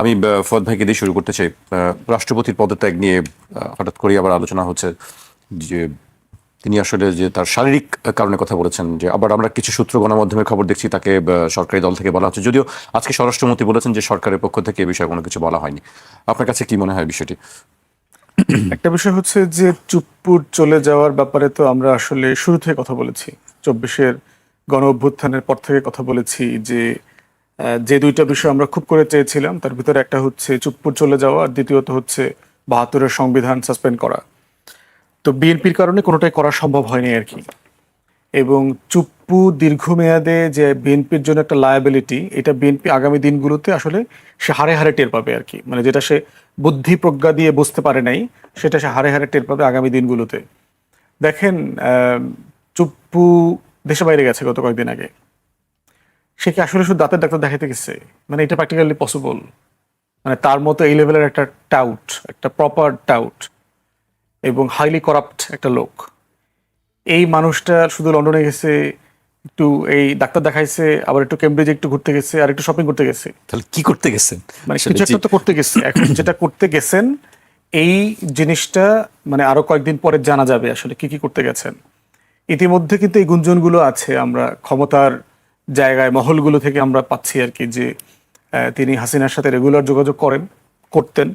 আমি ফওয়াদ ভাইকে দিয়ে শুরু করতে চাই। রাষ্ট্রপতির পদত্যাগ নিয়ে হঠাৎ করেই আবার আলোচনা হচ্ছে যে তিনি আসলে যে তার শারীরিক কারণে কথা বলেছেন, যে আবার আমরা কিছু সূত্র গণমাধ্যমের খবর দেখছি তাকে সরকারি দল থেকে বলা হচ্ছে, যদিও আজকে স্বরাষ্ট্রমন্ত্রী বলেছেন যে সরকারের পক্ষ থেকে এই বিষয়ে কোনো কিছু বলা হয়নি। আপনার কাছে কি মনে হয় বিষয়টি? একটা বিষয় হচ্ছে যে চুপ্পুর চলে যাওয়ার ব্যাপারে তো আমরা আসলে শুরু থেকে কথা বলেছি, 24-এর গণ অভ্যুত্থানের পর থেকে কথা বলেছি যে যে দুইটা বিষয় আমরা খুব করে চেয়েছিলাম তার ভিতরে একটা হচ্ছে চুপ্পুর চলে যাওয়া, আর দ্বিতীয়ত হচ্ছে 72-এর সংবিধান সাসপেন্ড করা। তো বিএনপির কারণে কোনোটাই করা সম্ভব হয়নি আর কি। এবং চুপ্পু দীর্ঘমেয়াদে যে বিএনপির জন্য একটা লায়াবিলিটি, এটা বিএনপি আগামী দিনগুলোতে আসলে সে হারে হারে টের পাবে আর কি। মানে যেটা সে বুদ্ধি প্রজ্ঞা দিয়ে বুঝতে পারে নাই, সেটা সে হারে হারে টের পাবে আগামী দিনগুলোতে। দেখেন, চুপ্পু দেশে বাইরে গেছে গত কয়েকদিন আগে। সে কি আসলে শুধু দাঁতের ডাক্তার দেখাতে গেছে? মানে এটা প্র্যাকটিক্যালি পসিবল? মানে তার মতো এই লেভেলের একটা টাউট, একটা প্রপার টাউট এবং হাইলি করাপ্ট একটা লোক, এই মানুষটা শুধু লন্ডনে গেছে, একটু এই ডাক্তার দেখাইছে, আবার একটু কেমব্রিজে একটু ঘুরতে গেছে, আর একটু শপিং করতে গেছে। তাহলে কি করতে গেছেন? মানে কিছু একটা তো করতে গেছে। এখন যেটা করতে গেছেন, এই জিনিসটা মানে আরো কয়েকদিন পরে জানা যাবে আসলে কি কি করতে গেছেন। ইতিমধ্যে কিন্তু এই গুঞ্জনগুলো আছে, আমরা ক্ষমতার জায়গায় মহলগুলো থেকে আমরা পাচ্ছি আর কি, যে তিনি হাসিনার সাথে রেগুলার যোগাযোগ করতেন।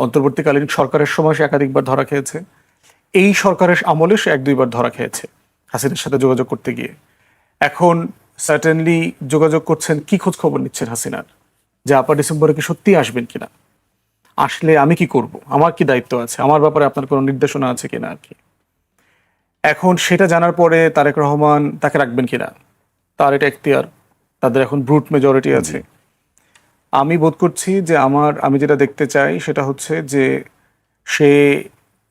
অন্তর্বর্তীকালীন সরকারের সময় সে একাধিকবার ধরা খেয়েছে, এই সরকারের আমলে সে 1-2 বার ধরা খেয়েছে হাসিনার সাথে যোগাযোগ করতে গিয়ে। এখন সার্টেনলি যোগাযোগ করছেন, কি খোঁজ খবর নিচ্ছেন হাসিনার, যে আপা ডিসেম্বরে কি সত্যি আসবেন কিনা, আসলে আমি কি করব, আমার কি দায়িত্ব আছে, আমার ব্যাপারে আপনার কোনো নির্দেশনা আছে কিনা আর কি। এখন সেটা জানার পরে তারেক রহমান তাকে রাখবেন কিনা, তার এটা এখতিয়ার, তাদের এখন ব্রুট মেজরিটি আছে। আমি বোধ করছি যে আমি যেটা দেখতে চাই সেটা হচ্ছে যে সে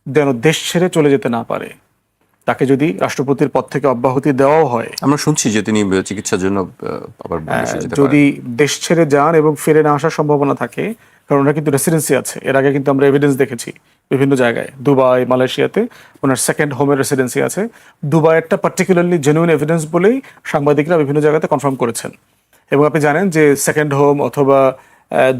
যেন দেশ ছেড়ে চলে যেতে না পারে। তাকে যদি রাষ্ট্রপতির পদ থেকে অব্যাহতি দেওয়াও হয়, আমরা শুনছি যে তিনি চিকিৎসার জন্য আবার বিদেশে যেতে পারেন। যদি দেশ ছেড়ে যান এবং ফিরে না আসার সম্ভাবনা থাকে, কারণ ওনার কিন্তু রেসিডেন্সি আছে, এর আগে কিন্তু আমরা এভিডেন্স দেখেছি বিভিন্ন জায়গায়, দুবাই, মালয়েশিয়াতে ওনার সেকেন্ড হোমের রেসিডেন্সি আছে। দুবাইয়েরটা পার্টিকুলারলি জেনুইন এভিডেন্স বলেই সাংবাদিকরা বিভিন্ন জায়গাতে কনফার্ম করেছেন। এবং আপনি জানেন যে সেকেন্ড হোম অথবা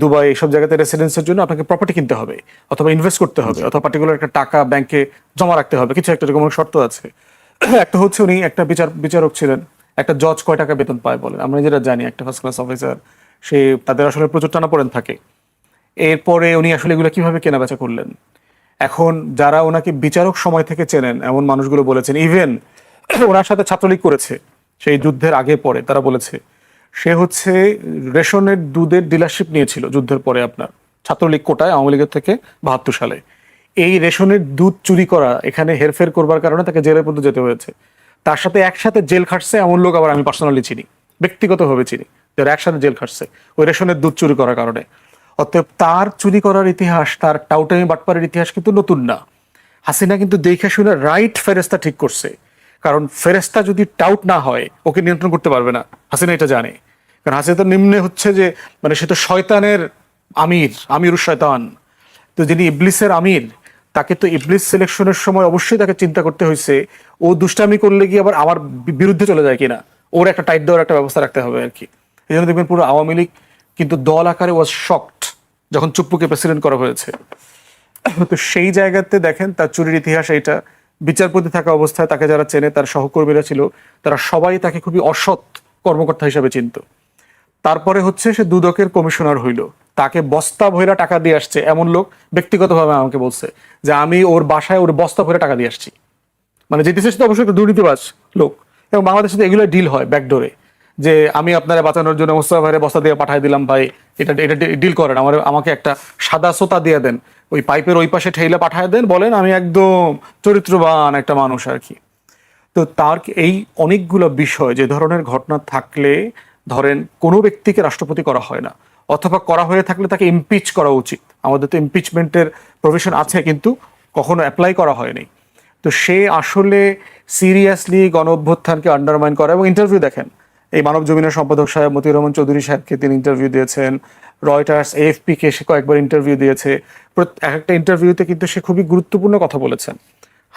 দুবাই এইসব জায়গাতে রেসিডেন্সের জন্য আপনাকে প্রপার্টি কিনতে হবে, অথবা ইনভেস্ট করতে হবে, অথবা পার্টিকুলার একটা টাকা ব্যাংকে জমা রাখতে হবে, কিছু একটা এরকম শর্ত আছে। একটা হচ্ছে উনি একটা বিচারক ছিলেন। একটা জজ কয় টাকা বেতন পায় বলেন? আমরা যেটা জানি, একটা ফার্স্ট ক্লাস অফিসার, সে তাদের আসলে প্রচুর টানাপোড়েন থাকে। এরপরে উনি আসলে এগুলো কিভাবে কেনাবেচা করলেন? এখন যারা ওনাকে বিচারক সময় থেকে চেনেন এমন মানুষগুলো বলেছেন, ইভেন ওনার সাথে ছাত্রলীগ করেছে সেই যুদ্ধের আগে পরে, তারা বলেছে সে হচ্ছে রেশনের দুধের ডিলারশিপ নিয়েছিল যুদ্ধের পরে, আপনার ছাত্রলীগ কোটায় আওয়ামী লীগের থেকে 72 সালে। এই রেশনের দুধ চুরি করা, এখানে হেরফের করবার কারণে তাকে জেলে পর্যন্ত যেতে হয়েছে। তার সাথে একসাথে জেল খাটছে এমন লোক আবার আমি পার্সোনালি চিনি, ব্যক্তিগতভাবে চিনি, যারা একসাথে জেল খাটছে ওই রেশনের দুধ চুরি করার কারণে। অতএব তার চুরি করার ইতিহাস, তার টাউটামি বাটপারের ইতিহাস কিন্তু নতুন না। হাসিনা কিন্তু দেখে শুনে রাইট ফেরেস্তা ঠিক করছে, কারণ ফেরেস্তা যদি টাউট না হয় ওকে নিয়ন্ত্রণ করতে পারবে না, হাসিনা এটা জানে। কারণ হাসিনা তো নিম্নে হচ্ছে যে মানে সে তো শয়তানের আমির শয়তান। তো যিনি ইবলিসের আমির, তাকে তো ইবলিস সিলেকশনের সময় অবশ্যই তাকে চিন্তা করতে হয়েছে ও দুষ্টামি করলে কি আবার আমার বিরুদ্ধে চলে যায় কিনা, ওর একটা টাইট দেওয়ার একটা ব্যবস্থা রাখতে হবে আর কি। এই জন্য দেখবেন পুরো আওয়ামী লীগ কিন্তু দল আকারে ওয়াজ শকড যখন চুপ্পুকে প্রেসিডেন্ট করা হয়েছে। তো সেই জায়গাতে দেখেন তার চুরির ইতিহাস এইটা। বিচারপতি থাকা অবস্থায় তাকে যারা চেনে, তার সহকর্মীরা ছিল, তারা সবাই তাকে খুবই অসৎ কর্মকর্তা হিসাবে চিনত। তারপরে হচ্ছে সে দুদকের কমিশনার হইল, তাকে বস্তা ভৈরা টাকা দিয়ে আসছে এমন লোক ব্যক্তিগতভাবে আমাকে বলছে যে আমি ওর বাসায় ওর বস্তা ভরে টাকা দিয়ে আসছি। মানে যে দেশের সাথে অবশ্যই একটা দুর্নীতিবাজ লোক, এবং বাংলাদেশের সাথে এগুলো ডিল হয় ব্যাকডোরে, যে আমি আপনারা বাঁচানোর জন্য মোস্তফা ভাইয়ের বস্তা দিয়ে পাঠিয়ে দিলাম, ভাই এটা এটা ডিল করেন, আমাকে একটা সাদা সোতা দিয়ে দেন, ওই পাইপের ওই পাশে ঠেইলে পাঠিয়ে দেন, বলেন আমি একদম চরিত্রবান একটা মানুষ আর কি। তো তার এই অনেকগুলো বিষয়, যে ধরনের ঘটনা থাকলে ধরেন কোনো ব্যক্তিকে রাষ্ট্রপতি করা হয় না, অথবা করা হয়ে থাকলে তাকে ইমপিচ করা উচিত। আমাদের তো ইমপিচমেন্টের প্রভিশন আছে, কিন্তু কখনো অ্যাপ্লাই করা হয়নি। তো সে আসলে সিরিয়াসলি গণ অভ্যুত্থানকে আন্ডারমাইন করা, এবং ইন্টারভিউ দেখেন, এই মানব জমিনের সম্পাদক সাহেব মতিউর রহমান চৌধুরী সাহেবকে তিনি ইন্টারভিউ দিয়েছেন, রয়টার্স, এএফপি কে সে কয়েকবার ইন্টারভিউ দিয়েছে। এক একটা ইন্টারভিউতে কিন্তু সে খুবই গুরুত্বপূর্ণ কথা বলেছেন,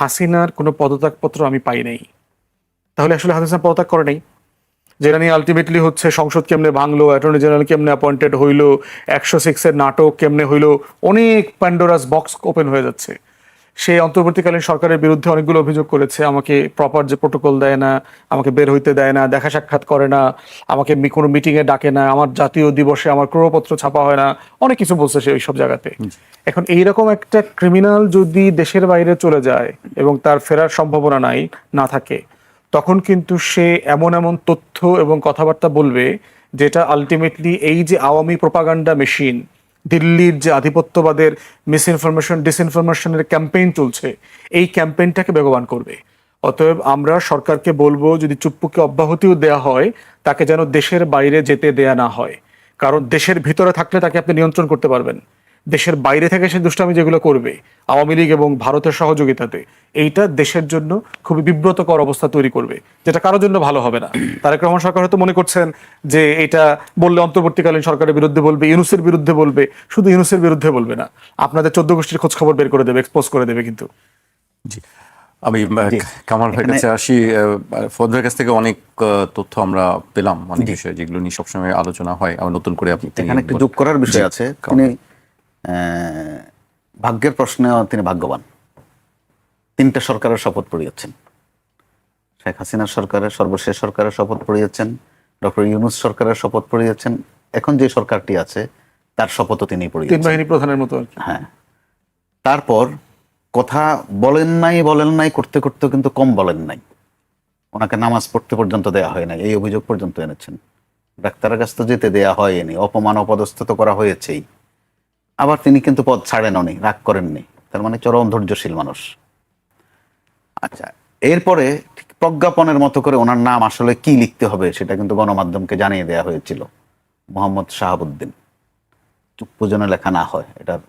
হাসিনার কোনো পদত্যাগপত্র আমি পাই নাই। তাহলে আসলে হাসিনা পদত্যাগ করে নাই? যেটা নিয়ে আলটিমেটলি হচ্ছে সংসদ কেমনে ভাঙলো, অ্যাটর্নি জেনারেল কেমনে অ্যাপয়েন্টেড হইলো, 106-এর নাটক কেমনে হইলো, অনেক প্যান্ডোরাস বক্স ওপেন হয়ে যাচ্ছে। সেই অন্তর্বর্তীকালীন সরকারের বিরুদ্ধে অনেকগুলো অভিযোগ করেছে, আমাকে প্রপার যে প্রোটোকল দেয় না, আমাকে বের হইতে দেয় না, দেখা সাক্ষাৎ করে না, আমাকে কোনো মিটিংয়ে ডাকে না, আমার জাতীয় দিবসে আমার ক্রয়পত্র ছাপা হয় না, অনেক কিছু বলছে সে ওই সব জায়গাতে। এখন এইরকম একটা ক্রিমিনাল যদি দেশের বাইরে চলে যায় এবং তার ফেরার সম্ভাবনা না থাকে, তখন কিন্তু সে এমন এমন তথ্য এবং কথাবার্তা বলবে যেটা আলটিমেটলি এই যে আওয়ামী প্রোপাগান্ডা মেশিন, দিল্লির যে আধিপত্যবাদের মিসইনফরমেশন ডিসইনফরমেশনের ক্যাম্পেইন চলছে, এই ক্যাম্পেইনটাকে বেগবান করবে। অতএব আমরা সরকারকে বলবো, যদি চুপ্পুকে অব্যাহতিও দেয়া হয়, তাকে যেন দেশের বাইরে যেতে দেয়া না হয়। কারণ দেশের ভিতরে থাকলে তাকে আপনি নিয়ন্ত্রণ করতে পারবেন, দেশের বাইরে থেকে সে দুষ্টামি যেগুলো করবে আওয়ামী লীগ এবং ভারতের সহযোগিতাতে, এইটা দেশের জন্য খুবই বিব্রতকর অবস্থা তৈরি করবে, যেটা কারোর জন্য ভালো হবে না। তারেক রহমান সরকার হয়তো মনে করছেন যে এটা বললে অন্তর্বর্তীকালীন সরকারের বিরুদ্ধে বলবে, ইউনূসের বিরুদ্ধে বলবে, শুধু ইউনূসের বিরুদ্ধে বলবে না, আপনাদের 14 গোষ্ঠীর খোঁজ খবর বের করে দেবে, এক্সপোজ করে দেবে। কিন্তু জি, আমি কামাল ভাইয়ের কাছে আসি। ফজলের কাছ থেকে অনেক তথ্য আমরা পেলাম, অনেক বিষয় যেগুলো নিয়ে সবসময় আলোচনা হয়। আবার নতুন করে আপনি এখানে একটু যোগ করার বিষয় আছে। তিনি ভাগ্যের প্রশ্নে তিনি ভাগ্যবান। 3টে সরকারের শপথ পড়িয়েছেন। শেখ হাসিনার সরকারের সর্বশেষ সরকারের শপথ পড়িয়েছেন, ডক্টর ইউনূস সরকারের শপথ পড়িয়েছেন, এখন যে সরকারটি আছে তার শপথও তিনি তিন পড়িয়েছেন। বাহিনী প্রধানের মতো আর কি। হ্যাঁ, তারপর কথা বলেন নাই করতে করতেও কিন্তু কম বলেন নাই। ওনাকে নামাজ পড়তে পর্যন্ত দেয়া হয় নাই, এই অভিযোগ পর্যন্ত এনেছেন। ডাক্তারের কাছ তো যেতে দেয়া হয়নি, অপমান অপদস্থ করা হয়েছেই। আবার তিনি কিন্তু পদ ছাড়েননি, রাগ করেননি। তার মানে চরম ধৈর্যশীল মানুষ। আচ্ছা, এরপরে ঠিক প্রজ্ঞাপনের মতো করে ওনার নাম আসলে কি লিখতে হবে সেটা কিন্তু গণমাধ্যমকে জানিয়ে দেওয়া হয়েছিল। মোহাম্মদ শাহাবুদ্দিন, চুপ্পু যেন লেখা না হয়, এটার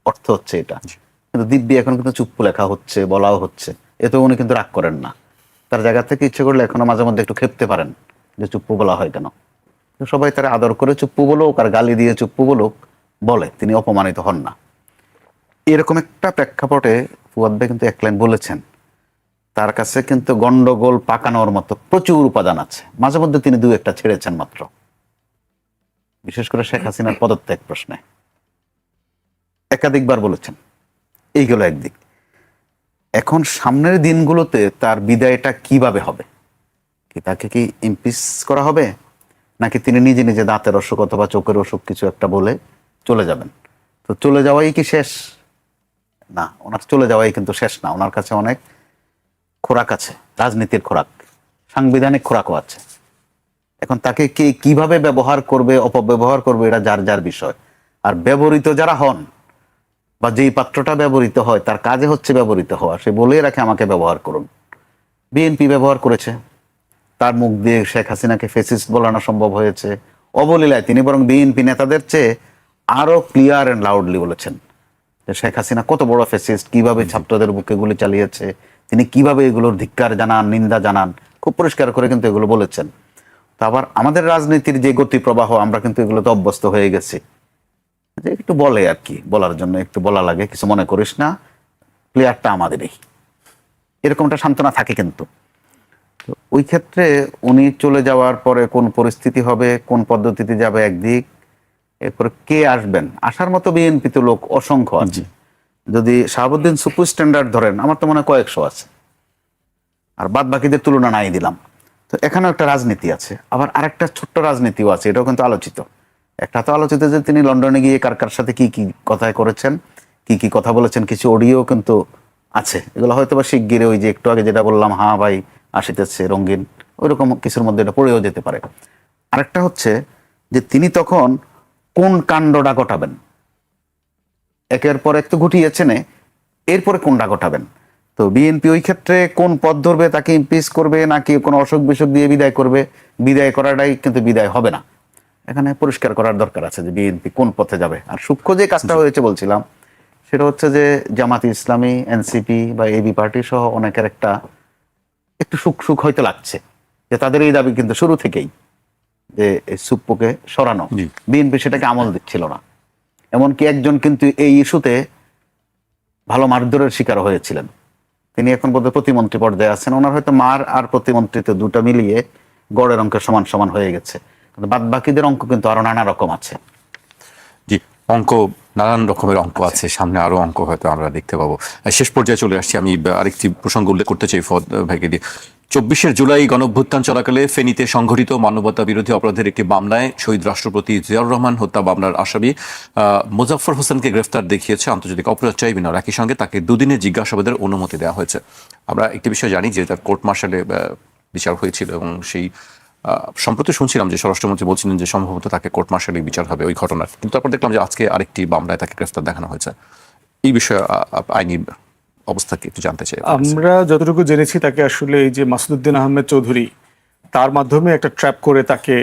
অর্থ হচ্ছে এটা। কিন্তু দিব্যি এখন কিন্তু চুপ্পু লেখা হচ্ছে, বলাও হচ্ছে, এতে উনি কিন্তু রাগ করেন না। তার জায়গা থেকে ইচ্ছে করলে এখনো মাঝে মধ্যে একটু খেপতে পারেন যে চুপ্পু বলা হয় কেন। সবাই তারা আদর করে চুপ্পু বলুক আর গালি দিয়ে চুপ্পু বলুক, বলে, তিনি অপমানিত হন না। এরকম একটা প্রেক্ষাপটে ফুয়াদ ভাই কিন্তু এক লাইন বলেছেন, তার কাছে কিন্তু গন্ডগোল পাকানোর মতো প্রচুর উপাদান আছে। মাঝে মধ্যে তিনি 2-1টা ছেড়েছেন মাত্র, বিশেষ করে শেখ হাসিনার পদত্যাগ প্রশ্নে একাধিকবার বলেছেন। এইগুলো একদিক। এখন সামনের দিনগুলোতে তার বিদায়টা কিভাবে হবে? কি তাকে কি ইমপিচ করা হবে, নাকি তিনি নিজে নিজে দাঁতের অসুখ অথবা চোখের অসুখ কিছু একটা বলে চলে যাবেন? তো চলে যাওয়াই কি শেষ? না, ওনার চলে যাওয়াই কিন্তু শেষ না। ওনার কাছে অনেক খোরাক আছে, রাজনীতির খোরাক, সাংবিধানিক খোরাকও আছে। এখন তাকে কে কিভাবে ব্যবহার করবে, অপব্যবহার করবে, এটা যার যার বিষয়। আর ব্যবহৃত যারা হন বা যেই পাত্রটা ব্যবহৃত হয়, তার কাজে হচ্ছে ব্যবহৃত হওয়া, সে বলেই রাখে আমাকে ব্যবহার করুন। বিএনপি ব্যবহার করেছে, তার মুখ দিয়ে শেখ হাসিনাকে ফেসিস্ট বলানো সম্ভব হয়েছে অবলীলায়। তিনি বরং বিএনপি নেতাদের চেয়ে আরো ক্লিয়ার এন্ড লাউডলি বলেছেন যে শেখ হাসিনা কত বড় ফেসিস্ট, কিভাবে ছাত্রদের বুকে গুলি চালিয়েছে, তিনি কিভাবে এগুলোর ধিক্কার জানান, নিন্দা জানান, খুব পরিষ্কার করে কিন্তু এগুলো বলেছেন। তো আবার আমাদের রাজনীতির যে গতি প্রবাহ, আমরা কিন্তু এগুলোতে অভ্যস্ত হয়ে গেছি, যে একটু বলে আর কি, বলার জন্য একটু বলা লাগে, কিছু মনে করিস না, প্লেয়ারটা আমাদেরই, এরকমটা সান্ত্বনা থাকে। কিন্তু ওই ক্ষেত্রে উনি চলে যাওয়ার পরে কোন পরিস্থিতি হবে, কোন পদ্ধতিতে যাবে একদিক, এরপরে কে আসবেন, আসার মতো বিএনপি তো লোক অসংখ্য আছে। যদি শাহাবুদ্দিন সুপুর স্ট্যান্ডার্ড ধরেন, আমার তো মনে হয় কয়েকশো আছে, আর বাদ বাকিদের তুলনা নাই দিলাম। তো এখানেও একটা রাজনীতি আছে, আবার আরেকটা ছোট্ট রাজনীতিও আছে, এটাও কিন্তু আলোচিত। একটা তো আলোচিত যে তিনি লন্ডনে গিয়ে কার কার সাথে কি কি কথায় করেছেন, কি কি কথা বলেছেন, কিছু অডিও কিন্তু আছে। এগুলো হয়তো বা শিগগিরই, ওই যে একটু আগে যেটা বললাম, হ্যাঁ ভাই আসিতেছে রঙিন, ওইরকম কিছুর মধ্যে এটা পড়েও যেতে পারে। আরেকটা হচ্ছে যে তিনি তখন কোন কাণ্ডটা ঘটাবেন, একের পর এক তো ঘটিয়েছেন, এরপরে কোনটা ঘটাবেন। তো বিএনপি ওই ক্ষেত্রে কোন পথ ধরবে, তাকে ইমপিচ করবে নাকি কোনো অসুখ বিসুখ দিয়ে বিদায় করবে, বিদায় করাটাই কিন্তু বিদায় হবে না। এখানে পরিষ্কার করার দরকার আছে যে বিএনপি কোন পথে যাবে। আর সূক্ষ্ম যে কাজটা হয়েছে বলছিলাম, সেটা হচ্ছে যে জামাত ইসলামী, এনসিপি বা এবি পার্টি সহ অনেকের একটা একটু সুখ হয়তো লাগছে যে তাদের এই দাবি কিন্তু শুরু থেকেই যে সুপ্পুকে সরানো, বিএনপি সেটাকে আমল দিচ্ছিল না। এমনকি একজন কিন্তু এই ইস্যুতে ভালো মারধরের শিকার হয়েছিলেন, তিনি এখন বোধহয় প্রতিমন্ত্রী পর্যায়ে আছেন। ওনার হয়তো মার আর প্রতিমন্ত্রীতে দুটো মিলিয়ে গড়ের অঙ্কের সমান সমান হয়ে গেছে, কিন্তু বাদ বাকিদের অঙ্ক কিন্তু আরো নানা রকম আছে। জি, অঙ্ক, নানান রকমের অঙ্ক আছে, সামনে আরো অঙ্ক হয়তো আমরা দেখতে পাবো। শেষ পর্যায়ে চলে আসছি, আমি আরেকটি প্রসঙ্গ উল্লেখ করতে চাই ফদ ভাইকে দিয়ে। 24শে জুলাই গণঅভ্যুত্থান চলাকালে ফেনীতে সংঘটিত মানবতা বিরোধী অপরাধের একটি মামলায় শহীদ রাষ্ট্রপতি জিয়াউর রহমান হত্যা মামলার আসামি মোজাফফর হোসেনকে গ্রেফতার দেখিয়েছে আন্তর্জাতিক অপরাধ ট্রাইব্যুনাল। একই সঙ্গে তাকে দুদিনের জিজ্ঞাসাবাদের অনুমতি দেওয়া হয়েছে। আমরা একটি বিষয় জানি যে তার কোর্ট মার্শালে বিচার হয়েছিল, এবং সেই সম্প্রতি শুনছিলাম যে স্বরাষ্ট্রমন্ত্রী বলছিলেন যে সম্ভবত তাকে কোর্ট মার্শালে বিচার হবে ওই ঘটনার, কিন্তু তারপর দেখলাম যে আজকে আরেকটি মামলায় তাকে গ্রেফতার দেখানো হয়েছে। এই বিষয়ে আইনি অবস্থা কি একটু জানতে চাই। আমরা যতটুকু জেনেছি তাকে আসলে এই যে মাসুদউদ্দিন আহমেদ চৌধুরী, তার মাধ্যমে একটা ট্র্যাপ করে তাকে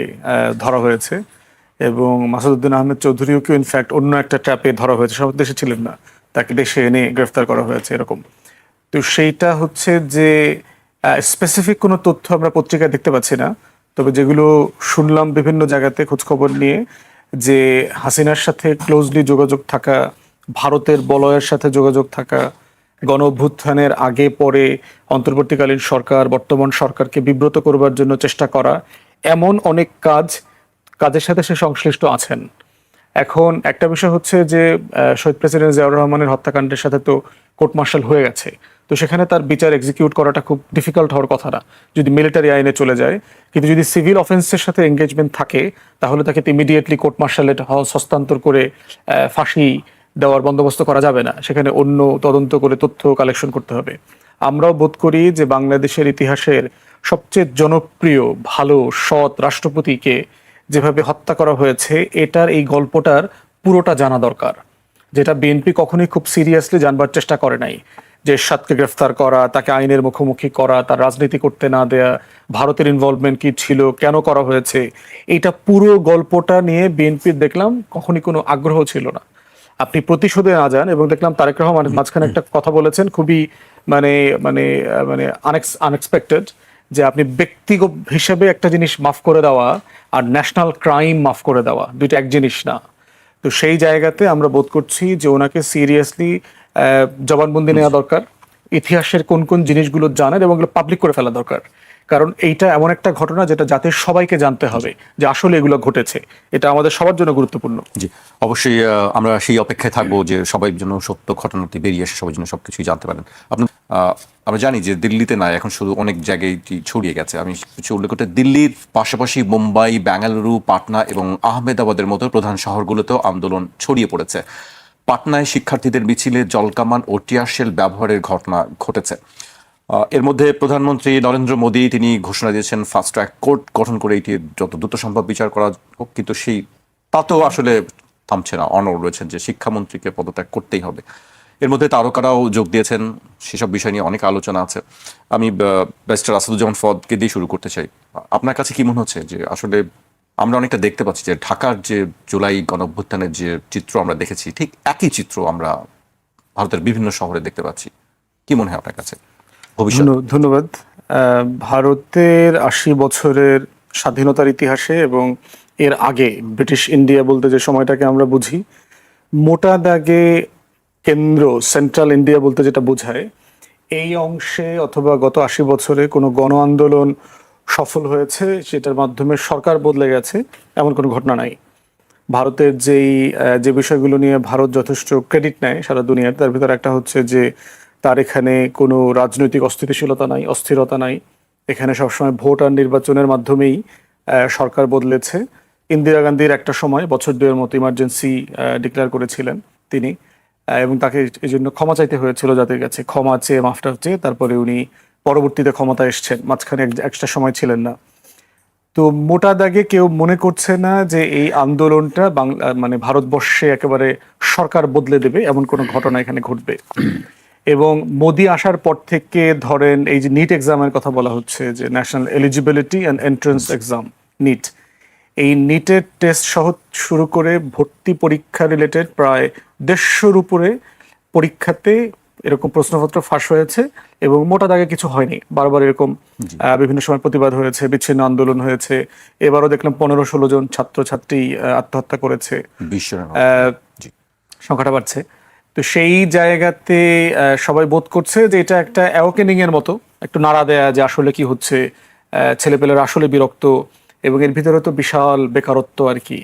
ধরা হয়েছে, এবং মাসুদউদ্দিন আহমেদ চৌধুরীকেও ইনফ্যাক্ট অন্য একটা ট্র্যাপে ধরা হয়েছে, সব দেশে ছিলেন না, তাকে দেশে এনে গ্রেফতার করা হয়েছে এরকম। তো সেইটা হচ্ছে যে স্পেসিফিক কোনো তথ্য আমরা পত্রিকায় দেখতে পাচ্ছি না, তবে যেগুলো শুনলাম বিভিন্ন জায়গাতে খোঁজখবর নিয়ে, যে হাসিনার সাথে ক্লোজলি যোগাযোগ থাকা, ভারতের বলয়ের সাথে যোগাযোগ থাকা, গণ অভ্যুত্থানের আগে পরে অন্তর্বর্তীকালীন সরকার বর্তমান সরকারকে বিব্রত করবার জন্য চেষ্টা করা, এমন অনেক কাজের সাথে সে সংশ্লিষ্ট আছেন। এখন একটা বিষয় হচ্ছে যে শহীদ প্রেসিডেন্ট জিয়াউর রহমানের হত্যাকাণ্ডের সাথে তো কোর্ট মার্শাল হয়ে গেছে, তো সেখানে তার বিচার এক্সিকিউট করাটা খুব ডিফিকাল্ট হওয়ার কথা না যদি মিলিটারি আইনে চলে যায়, কিন্তু যদি সিভিল অফেন্সের সাথে এঙ্গেজমেন্ট থাকে তাহলে তাকে ইমিডিয়েটলি কোর্ট মার্শালে হস্তান্তর করে ফাঁসি দেওয়ার বন্দোবস্ত করা যাবে না, সেখানে অন্য তদন্ত করে তথ্য কালেকশন করতে হবে। আমরাও বোধ করি যে বাংলাদেশের ইতিহাসের সবচেয়ে জনপ্রিয় ভালো সৎ রাষ্ট্রপতিকে যেভাবে হত্যা করা হয়েছে, এটার এই গল্পটার পুরোটা জানা দরকার, যেটা বিএনপি কখনোই খুব সিরিয়াসলি জানবার চেষ্টা করে নাই। যে এরশাদকে গ্রেফতার করা, তাকে আইনের মুখোমুখি করা, তার রাজনীতি করতে না দেয়া, ভারতের ইনভলভমেন্ট কি ছিল, কেন করা হয়েছে, এইটা পুরো গল্পটা নিয়ে বিএনপির দেখলাম কখনই কোনো আগ্রহ ছিল না। আপনি প্রতিশোধে না যান, এবং দেখলাম তারেক রহমান মাঝখানে একটা কথা বলেছেন খুবই মানে মানে মানে আনএক্সপেক্টেড, যে আপনি ব্যক্তিগত হিসেবে একটা জিনিস মাফ করে দেওয়া আর ন্যাশনাল ক্রাইম মাফ করে দেওয়া দুইটা এক জিনিস না। তো সেই জায়গাতে আমরা বোধ করছি যে ওনাকে সিরিয়াসলি জবানবন্দি নেওয়া দরকার, ইতিহাসের কোন কোন জিনিসগুলো জানেন এবং এগুলো পাবলিক করে ফেলা দরকার, কারণ এইটা এমন একটা ঘটনা যেটা জাতির সবাইকে জানতে হবে যে আসলে এগুলো ঘটেছে, এটা আমাদের সবার জন্য গুরুত্বপূর্ণ। জি, অবশ্যই আমরা সেই অপেক্ষায় থাকবো যে সবাই যেন সত্য ঘটনাটি বেরিয়ে এসে সবাই যেন সবকিছুই জানতে পারেন। আমরা জানি যে দিল্লিতে না, এখন শুধু অনেক জায়গায় ছড়িয়ে গেছে। আমি কিছু উল্লেখ করতে, দিল্লির পাশাপাশি মুম্বাই, বেঙ্গালুরু, পাটনা এবং আহমেদাবাদের মতো প্রধান শহরগুলোতেও আন্দোলন ছড়িয়ে পড়েছে। পাটনায় শিক্ষার্থীদের মিছিলে জলকামান ও টিয়ারশেল ব্যবহারের ঘটনা ঘটেছে। এর মধ্যে প্রধানমন্ত্রী নরেন্দ্র মোদী তিনি ঘোষণা দিয়েছেন ফাস্ট ট্র্যাক কোর্ট গঠন করে এটি যত দ্রুত সম্ভব বিচার করা হোক, কিন্তু তাতেও আসলে থামছে না, অনড় রয়েছেন যে শিক্ষামন্ত্রীকে পদত্যাগ করতেই হবে। এর মধ্যে তারকারাও যোগ দিয়েছেন, সেসব বিষয় নিয়ে অনেক আলোচনা আছে। আমি ব্যারিস্টার আসাদুজ্জামান ফদকে দিয়ে শুরু করতে চাই। আপনার কাছে কি মনে হচ্ছে যে আসলে আমরা অনেকটা দেখতে পাচ্ছি যে ঢাকার যে জুলাই গণঅভ্যুত্থানের যে চিত্র আমরা দেখেছি, ঠিক একই চিত্র আমরা ভারতের বিভিন্ন শহরে দেখতে পাচ্ছি। কি মনে হয় আপনার কাছে ভবিষ্যৎ? ধন্যবাদ। ভারতের ৮০ বছরের স্বাধীনতার ইতিহাসে এবং এর আগে ব্রিটিশ ইন্ডিয়া বলতে যে সময়টাকে আমরা বুঝি, মোটা দাগে কেন্দ্র সেন্ট্রাল ইন্ডিয়া বলতে যেটা বোঝায়, এই অংশে অথবা গত ৮০ বছরে কোনো গণ আন্দোলন সফল হয়েছে সেটার মাধ্যমে সরকার বদলে গেছে এমন কোনো ঘটনা নাই। ভারতের যে বিষয়গুলো নিয়ে ভারত যথেষ্ট ক্রেডিট নেয় সারা দুনিয়ার, তার ভিতরে একটা হচ্ছে যে তার এখানে কোনো রাজনৈতিক অস্থিতিশীলতা নাই, অস্থিরতা নাই। এখানে সবসময় ভোট আর নির্বাচনের মাধ্যমেই সরকার বদলেছে। ইন্দিরা গান্ধীর একটা সময় বছর দুয়ের মতো ইমার্জেন্সি ডিক্লেয়ার করেছিলেন তিনি, এবং তাকে এই জন্য ক্ষমা চাইতে হয়েছিল জাতির কাছে, ক্ষমা চেয়ে মাফটা চেয়ে তারপরে উনি পরবর্তীতে ক্ষমতা এসছেন, মাঝখানে একটা সময় ছিলেন না। তো মোটা দাগে কেউ মনে করছে না যে এই আন্দোলনটা মানে ভারতবর্ষে একেবারে সরকার বদলে দেবে এমন কোনো ঘটনা এখানে ঘটবে। এবং মোদি আসার পর থেকে ধরেন এই যে নিট এক্সামের কথা বলা হচ্ছে, যে national eligibility and entrance exam NEET, এই নিটের টেস্ট সহ শুরু করে ভর্তি পরীক্ষা রিলেটেড প্রায় 150-র উপরে পরীক্ষাতে এরকম প্রশ্নপত্র ফাঁস হয়েছে, এবং মোটা দাগে কিছু হয়নি। বারবার এরকম বিভিন্ন সময় প্রতিবাদ হয়েছে, বিচ্ছিন্ন আন্দোলন হয়েছে। এবারও দেখলাম 15-16 জন ছাত্রছাত্রী আত্মহত্যা করেছে, সংখ্যাটা বাড়ছে। তো সেই জায়গাতে সবাই বোধ করছে যে এটা একটা অ্যাওকেনিং এর মতো, একটু নাড়া দেয়া যে আসলে কি হচ্ছে, ছেলেপেলেরা আসলে বিরক্ত, এবং এর ভিতরে তো বিশাল বেকারত্ব আর কি।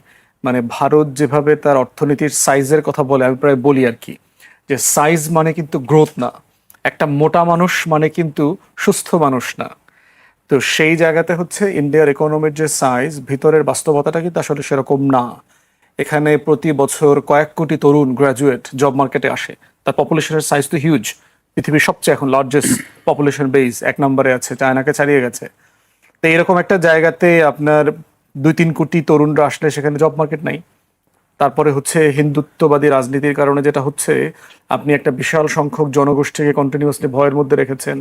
মানে ভারত যেভাবে তার অর্থনীতির সাইজের কথা বলে, আমি প্রায় বলি আর কি, যে সাইজ মানে কিন্তু গ্রোথ না, একটা মোটা মানুষ মানে কিন্তু সুস্থ মানুষ না। তো সেই জায়গাতে হচ্ছে ইন্ডিয়ার ইকোনমির যে সাইজ, ভিতরের বাস্তবতাটা কিন্তু আসলে সেরকম না। এখানে প্রতি বছর কয়েক কোটি তরুণ গ্রাজুয়েট জব মার্কেটে আসে, তার পপুলেশনের সাইজ তো হিউজ, পৃথিবীর সবচেয়ে এখন লার্জেস্ট পপুলেশন বেস, 1 নম্বরে আছে, চায়নাকে ছাড়িয়ে গেছে। তো এরকম একটা জায়গাতে আপনার 2-3 কোটি তরুণরা আসলে সেখানে জব মার্কেট নাই। তারপরে হচ্ছে হিন্দুত্ববাদী রাজনীতির কারণে যেটা হচ্ছে, আপনি একটা বিশাল সংখ্যক জনগোষ্ঠীকে কন্টিনিউয়াসলি ভয়ের মধ্যে রেখেছেন।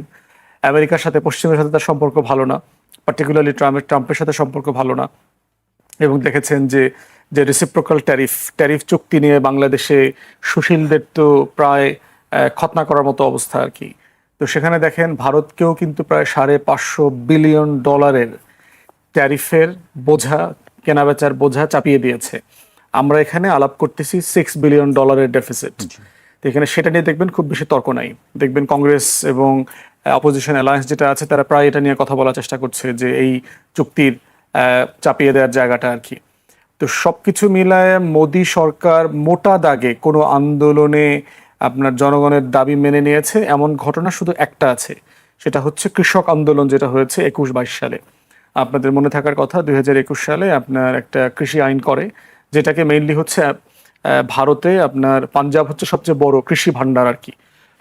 আমেরিকার সাথে, পশ্চিমের সাথে তার সম্পর্ক ভালো না, পার্টিকুলারলি ট্রাম্পের সাথে সম্পর্ক ভালো না। এবং দেখেছেন যে যে রেসিপ্রোকাল ট্যারিফ চুক্তি নিয়ে বাংলাদেশে সুশীলদের তো প্রায় খতনা করার মতো অবস্থা আর কি। তো সেখানে দেখেন ভারতকেও কিন্তু প্রায় $550 বিলিয়ন ট্যারিফের বোঝা, কেনাবেচার বোঝা চাপিয়ে দিয়েছে। আমরা এখানে আলাপ করতেছি $6 বিলিয়ন ডেফিসিট। তো এখানে সেটা নিয়ে দেখবেন খুব বেশি তর্ক নাই। দেখবেন কংগ্রেস এবং অপোজিশন অ্যালায়েন্স যেটা আছে, তারা প্রায় এটা নিয়ে কথা বলার চেষ্টা করছে যে এই চুক্তির চাপিয়ে দেওয়ার জায়গাটা আর কি। তো সবকিছু মিলায় মোদী সরকার মোটা দাগে কোনো আন্দোলনে আপনার জনগণের দাবি মেনে নিয়েছে এমন ঘটনা শুধু একটা আছে, সেটা হচ্ছে কৃষক আন্দোলন, যেটা হয়েছে 21-22 সালে। আপনাদের মনে থাকার কথা, 2021 সালে আপনার একটা কৃষি আইন করে, যেটাকে মেইনলি হচ্ছে ভারতে আপনার পাঞ্জাব হচ্ছে সবচেয়ে বড় কৃষি ভান্ডার আর কি,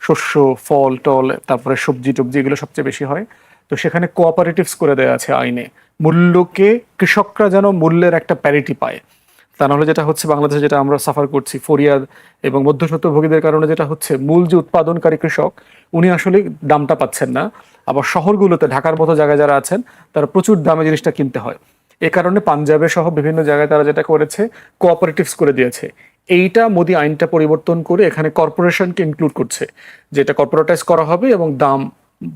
শস্য, ফল টল, তারপরে সবজি টবজি, এগুলো সবচেয়ে বেশি হয়। তো সেখানে কোঅপারেটিভস করে দেওয়া আছে আইনে, মূল্যকে কৃষকরা যেন মূল্যের একটা প্যারিটি পায়। তা নাহলে যেটা হচ্ছে বাংলাদেশে, যেটা আমরা সাফার করছি ফরিয়াদ এবং মধ্যস্বত্বভোগীদের কারণে, যেটা হচ্ছে মূল যে উৎপাদনকারী কৃষক, উনি আসলে দামটা পাচ্ছেন না। আবার শহরগুলোতে, ঢাকার মতো জায়গায় যারা আছেন, তারা প্রচুর দামে জিনিসটা কিনতে হয়। এ কারণে পাঞ্জাবে সহ বিভিন্ন জায়গায় তারা যেটা করেছে, কোঅপারেটিভস করে দিয়েছে। এইটা মোদি আইনটা পরিবর্তন করে এখানে কর্পোরেশনকে ইনক্লুড করছে, যেটা কর্পোরেটাইজ করা হবে এবং দাম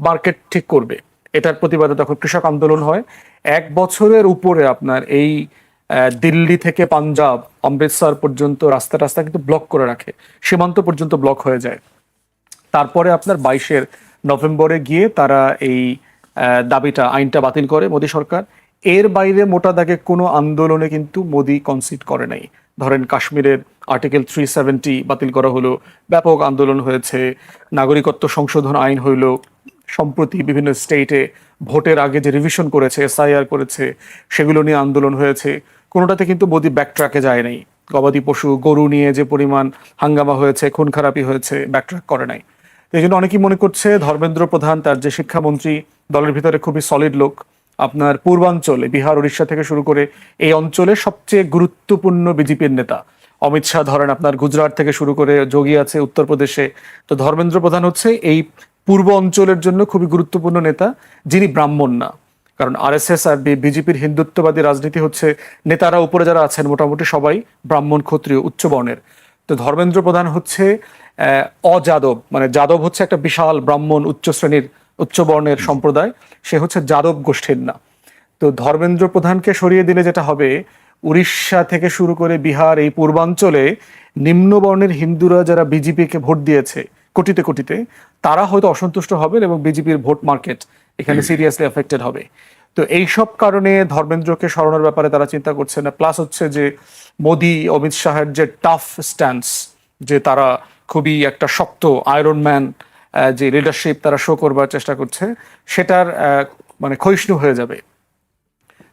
মার্কেট ঠিক করবে। এটার প্রতিবাদে তখন কৃষক আন্দোলন হয়। 1 বছরের উপরে আপনার এই দিল্লি থেকে পাঞ্জাব, অমৃতসর পর্যন্ত রাস্তা রাস্তা কিন্তু ব্লক করে রাখে, সীমান্ত পর্যন্ত ব্লক হয়ে যায়। তারপরে আপনার 22 নভেম্বরে গিয়ে তারা এই দাবিটা, আইনটা বাতিল করে মোদী সরকার। এর বাইরে মোটা দাগে কোনো আন্দোলনে কিন্তু মোদী কনসিড করে নাই। ধরেন কাশ্মীরের আর্টিকেল 370 বাতিল করা হলো, ব্যাপক আন্দোলন হয়েছে। নাগরিকত্ব সংশোধন আইন হইল, সম্প্রতি বিভিন্ন স্টেটে ভোটের আগে যে রিভিশন করেছে, SIR করেছে, সেগুলো নিয়ে আন্দোলন হয়েছে। কোনোটাতে কিন্তু মোদী ব্যাকট্র্যাকে যায় নাই। গবাদি পশু, গরু নিয়ে যে পরিমাণ হাঙ্গামা হয়েছে, খুন খারাপি হয়েছে, ব্যাকট্র্যাক করে নাই। এই জন্য অনেকেই মনে করছে ধর্মেন্দ্র প্রধান, তার যে শিক্ষামন্ত্রী, দলের ভিতরে খুবই সলিড লোক। আপনার পূর্বাঞ্চলে বিহার, উড়িষ্যা থেকে শুরু করে এই অঞ্চলে সবচেয়ে গুরুত্বপূর্ণ বিজেপির নেতা। অমিত শাহ ধরেন আপনার গুজরাট থেকে শুরু করে, যোগী আছে উত্তরপ্রদেশে। তো ধর্মেন্দ্র প্রধান হচ্ছে এই পূর্ব অঞ্চলের জন্য খুবই গুরুত্বপূর্ণ নেতা, যিনি ব্রাহ্মণ না। কারণ RSS আর বিজেপির হিন্দুত্ববাদী রাজনীতি হচ্ছে, নেতারা উপরে যারা আছেন মোটামুটি সবাই ব্রাহ্মণ, ক্ষত্রিয়, উচ্চ বর্ণের। তো ধর্মেন্দ্র প্রধান হচ্ছে অযাদব, মানে যাদব হচ্ছে একটা বিশাল ব্রাহ্মণ উচ্চ শ্রেণীর, উচ্চ বর্ণের সম্প্রদায়, সে হচ্ছে যাদব গোষ্ঠীর না। তো ধর্মেন্দ্র প্রধানকে সরিয়ে দিলে যেটা হবে, উড়িষ্যা থেকে শুরু করে বিহার, এই পূর্বাঞ্চলে নিম্নবর্ণের হিন্দুরা যারা বিজেপিকে ভোট দিয়েছে কোটিতে কোটিতে, তারা হয়তো অসন্তুষ্ট হবেন এবং বিজেপির ভোট মার্কেট এখানে সিরিয়াসলি এফেক্টেড হবে। তো এইসব কারণে ধর্মেন্দ্রকে সরানোর ব্যাপারে তারা চিন্তা করছে না। প্লাস হচ্ছে যে মোদি, অমিত শাহের যে টাফ স্ট্যান্স, যে তারা খুবই একটা শক্ত আয়রন ম্যান যে লিডারশিপ তারা শো করবার চেষ্টা করছে, সেটার মানে ক্ষয়িষ্ণু হয়ে যাবে।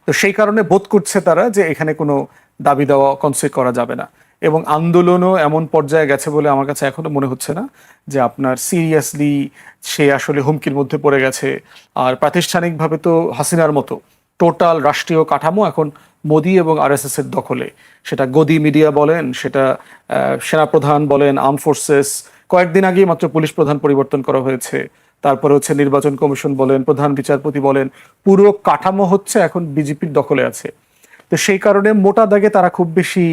তো সেই কারণে বোধ করছে তারা যে এখানে কোনো দাবি দেওয়া কনসিডার করা যাবে না। এবং আন্দোলনও এমন পর্যায়ে গেছে বলে আমার কাছে এখনো মনে হচ্ছে না যে আপনার সিরিয়াসলি সে আসলে হুমকির মধ্যে পড়ে গেছে। আর প্রাতিষ্ঠানিকভাবে তো হাসিনার মতো টোটাল রাষ্ট্রীয় কাঠামো এখন মোদি এবং RSS এর দখলে। সেটা গদি মিডিয়া বলেন, সেটা সেনাপ্রধান বলেন, আর্ম ফোর্সেস, কয়েকদিন আগেই মাত্র পুলিশ প্রধান পরিবর্তন করা হয়েছে। তারপরে হচ্ছে নির্বাচন কমিশন বলেন, প্রধান বিচারপতি বলেন, পুরো কাঠামো হচ্ছে এখন বিজেপির দখলে আছে। তো সেই কারণে মোটা দাগে তারা খুব বেশি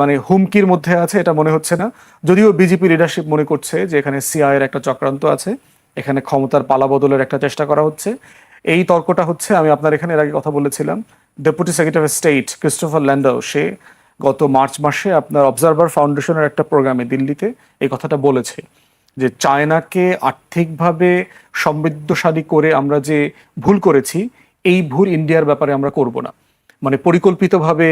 মানে হুমকির মধ্যে আছে এটা মনে হচ্ছে না। যদিও বিজেপি লিডারশিপ মনে করছে যে এখানে CIA এর একটা চক্রান্ত আছে, এখানে ক্ষমতার পালাবদলের একটা চেষ্টা করা হচ্ছে। এই তর্কটা হচ্ছে, আমি আপনার এখানে এর আগে কথা বলেছিলাম, deputy secretary of state Christopher Landau, সে গত মার্চ মাসে আপনার অবজারভার ফাউন্ডেশনের একটা প্রোগ্রামে দিল্লিতে এই কথাটা বলেছে যে চায়নাকে আর্থিকভাবে সমৃদ্ধশালী করে আমরা যে ভুল করেছি, এই ভুল ইন্ডিয়ার ব্যাপারে আমরা করব না। মানে পরিকল্পিতভাবে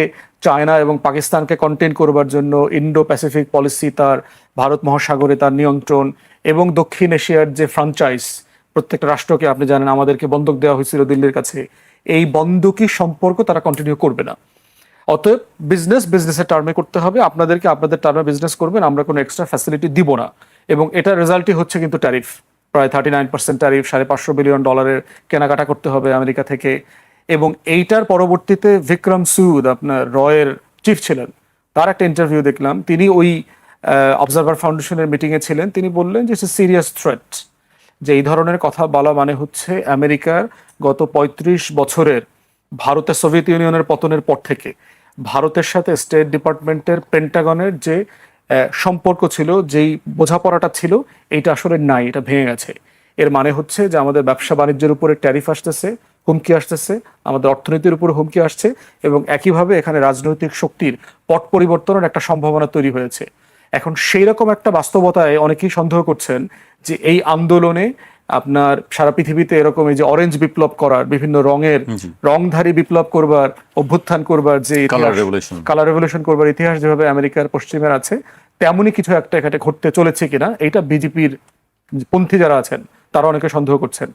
চায়না এবং পাকিস্তানকে কন্টেন করবার জন্য ইন্ডো প্যাসিফিক পলিসি, তার ভারত মহাসাগরে তার নিয়ন্ত্রণ এবং দক্ষিণ এশিয়ার যে ফ্রাঞ্চাইজ, প্রত্যেকটা রাষ্ট্রকে আপনি জানেন আমাদেরকে বন্ধক দেওয়া হয়েছিল দিল্লির কাছে, এই বন্ধকি সম্পর্ক তারা কন্টিনিউ করবে না। অতএব বিজনেসের টার্মে করতে হবে, আপনাদেরকে আপনাদের টার্মে বিজনেস করবেন, আমরা কোনো এক্সট্রা ফ্যাসিলিটি দিব না। এবং এটার রেজাল্টই হচ্ছে কিন্তু ট্যারিফ, প্রায় 39% ট্যারিফ, $550 বিলিয়ন কেনাকাটা করতে হবে আমেরিকা থেকে। এবং এইটার পরবর্তীতে বিক্রম সুদ, আপনার রয়ের চিফ ছিলেন, তার একটা ইন্টারভিউ দেখলাম, তিনি ওই অবজারভার ফাউন্ডেশনের মিটিংয়ে ছিলেন, তিনি বললেন যে ইটস এ সিরিয়াস থ্রেট, যে এই ধরনের কথা বলা মানে হচ্ছে আমেরিকার গত 35 বছরের ভারতের সোভিয়েত ইউনিয়নের পতনের পর থেকে ভারতের সাথে স্টেট ডিপার্টমেন্টের, পেন্টাগনের যে সম্পর্ক ছিল, যেই বোঝাপড়াটা ছিল, এইটা আসলে নাই, এটা ভেঙে গেছে। এর মানে হচ্ছে যে আমাদের ব্যবসা বাণিজ্যের উপরে ট্যারিফ আসতেছে, হুমকি আসতেছে, আমাদের অর্থনীতির উপর হুমকি আসছে, এবং একইভাবে এখানে রাজনৈতিক শক্তির পট পরিবর্তনের একটা সম্ভাবনা তৈরি হয়েছে। এখন সেই রকম একটা বাস্তবতায় অনেকেই সন্দেহ করছেন যে এই আন্দোলনে আপনার সারা পৃথিবীতে এরকম এই যে অরেঞ্জ বিপ্লব করার, বিভিন্ন রংধারী বিপ্লব করবার, অভ্যুত্থান করবার যে কালার রেভলিউশন করবার ইতিহাস যেভাবে আমেরিকার পশ্চিমের আছে, তেমনই কিছু একটা এখানে ঘটতে চলেছে কিনা, এইটা বিজেপির পন্থী যারা আছেন তারা অনেকে সন্দেহ করছেন।